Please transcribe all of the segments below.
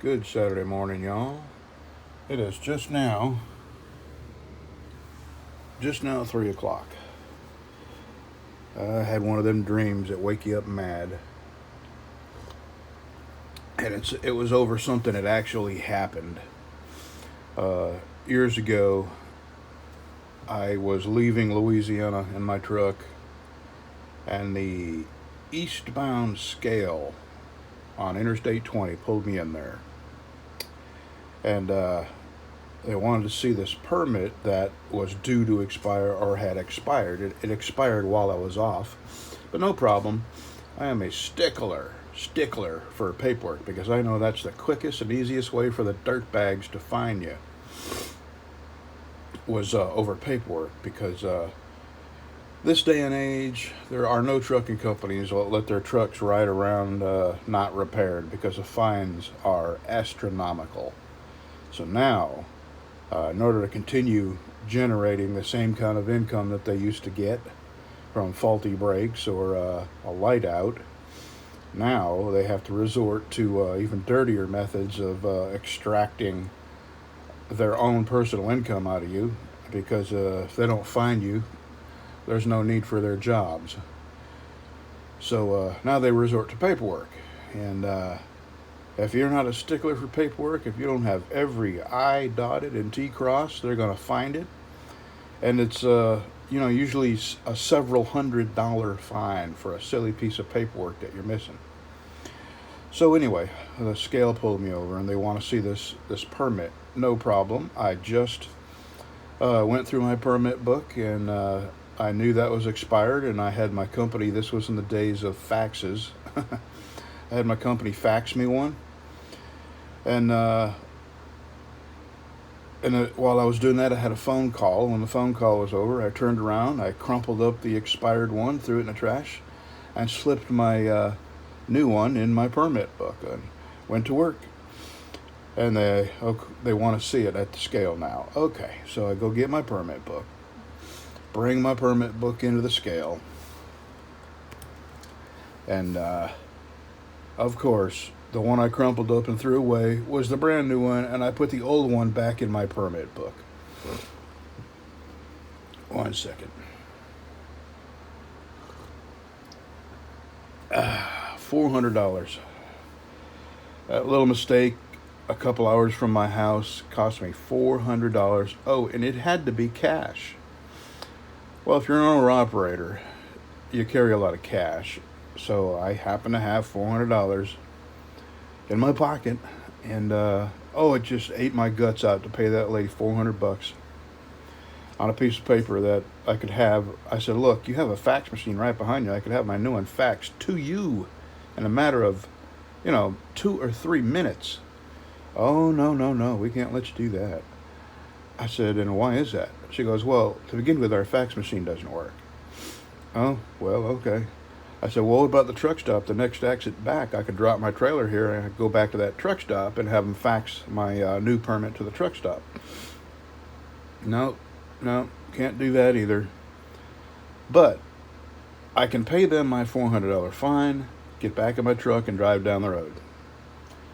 Good Saturday morning, y'all. It is just now 3 o'clock. I had one of them dreams that wake you up mad. And it was over something that actually happened. Years ago, I was leaving Louisiana in my truck, and the eastbound scale on Interstate 20 pulled me in there. And they wanted to see this permit that was due to expire or had expired. It expired while I was off, but no problem. I am a stickler for paperwork because I know that's the quickest and easiest way for the dirtbags to find you was over paperwork, because this day and age there are no trucking companies that let their trucks ride around not repaired, because the fines are astronomical. So now, in order to continue generating the same kind of income that they used to get from faulty brakes or a light out, now they have to resort to even dirtier methods of extracting their own personal income out of you, because if they don't find you, there's no need for their jobs. So now they resort to paperwork. And if you're not a stickler for paperwork, if you don't have every I dotted and T crossed, they're going to find it. And it's usually a several $100 fine for a silly piece of paperwork that you're missing. So anyway, the scale pulled me over, and they want to see this permit. No problem. I just went through my permit book, and I knew that was expired, and I had my company. This was in the days of faxes. I had my company fax me one, and while I was doing that, I had a phone call. When the phone call was over, I turned around, I crumpled up the expired one, threw it in the trash, and slipped my new one in my permit book, and went to work. And they want to see it at the scale now. Okay, so I go get my permit book, bring my permit book into the scale, and of course, the one I crumpled up and threw away was the brand new one, and I put the old one back in my permit book. 1 second. $400. That little mistake a couple hours from my house cost me $400. Oh, and it had to be cash. Well, if you're an owner operator, you carry a lot of cash. So I happen to have $400 in my pocket, and it just ate my guts out to pay that lady $400 on a piece of paper that I could have. I said, look, you have a fax machine right behind you. I could have my new one faxed to you in a matter of 2 or 3 minutes. Oh, no, we can't let you do that. I said, and why is that? She goes, well, to begin with, our fax machine doesn't work. Oh, well, okay. I said, well, what about the truck stop? The next exit back, I could drop my trailer here and I could go back to that truck stop and have them fax my new permit to the truck stop. No, can't do that either. But I can pay them my $400 fine, get back in my truck, and drive down the road.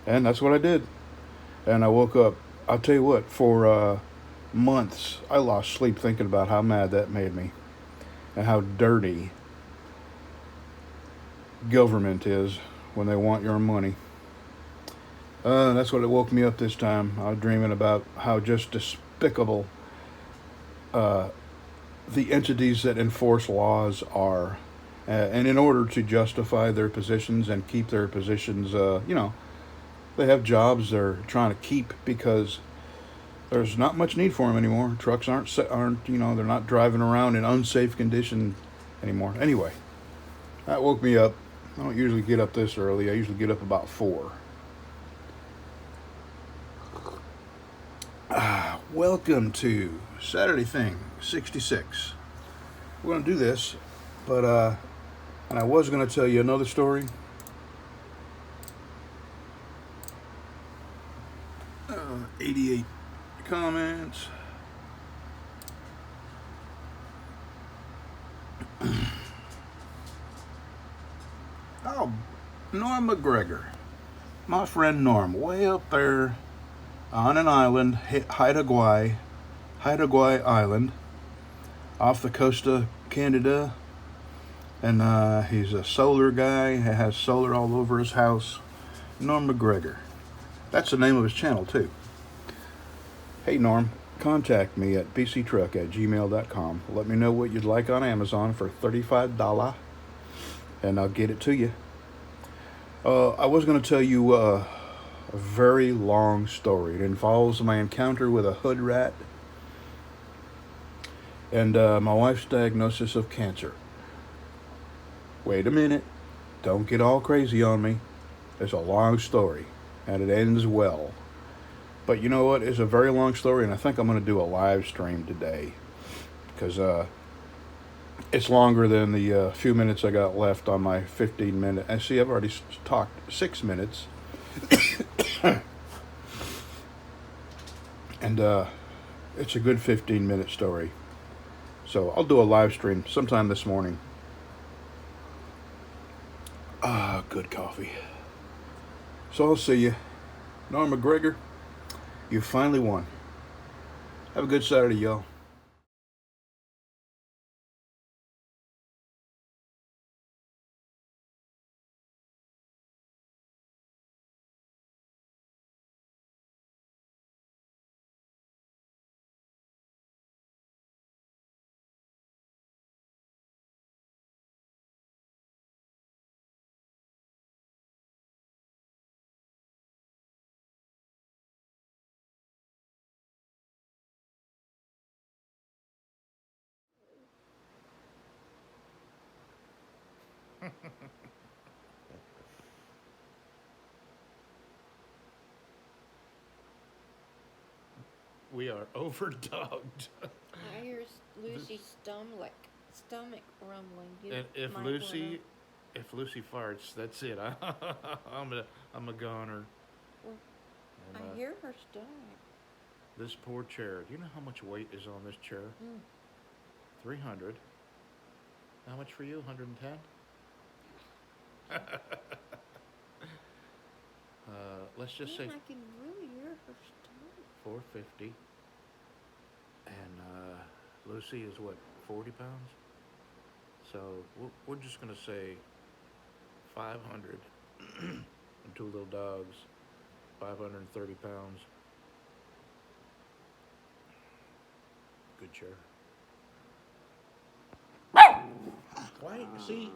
And that's what I did. And I woke up, I'll tell you what, for months, I lost sleep thinking about how mad that made me and how dirty government is when they want your money. That's what it woke me up this time. I was dreaming about how just despicable the entities that enforce laws are. And in order to justify their positions and keep their positions, they have jobs they're trying to keep because there's not much need for them anymore. Trucks aren't they're not driving around in unsafe condition anymore. Anyway, that woke me up. I don't usually get up this early. I usually get up about 4. Welcome to Saturday Thing 66. We're going to do this, but and I was going to tell you another story. 88 comments. Oh, Norm McGregor. My friend Norm, way up there on an island, Haida Island, off the coast of Canada. And he's a solar guy. He has solar all over his house. Norm McGregor. That's the name of his channel, too. Hey, Norm, contact me at BCtruck@gmail.com. Let me know what you'd like on Amazon for $35, and I'll get it to you. I was going to tell you a very long story. It involves my encounter with a hood rat and my wife's diagnosis of cancer. Wait a minute. Don't get all crazy on me. It's a long story, and it ends well. But you know what? It's a very long story, and I think I'm going to do a live stream today because it's longer than the few minutes I got left on my 15-minute. I see I've already talked 6 minutes. And it's a good 15-minute story. So I'll do a live stream sometime this morning. Ah, good coffee. So I'll see you. Norm McGregor, you finally won. Have a good Saturday, y'all. We are overdogged. I hear Lucy's stomach rumbling. You And if Lucy farts, that's it. I'm a goner. Well, And, I hear her stomach. this poor chair. Do you know how much weight is on this chair? 300. How much for you? 110. Let's just say I can really hear her stomach. 450. And Lucy is what, 40 pounds? So we're just going to say 500. And two little dogs, 530 pounds. Good chair. Why? See,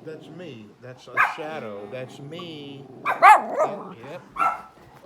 that's me. That's a shadow. That's me. Yep.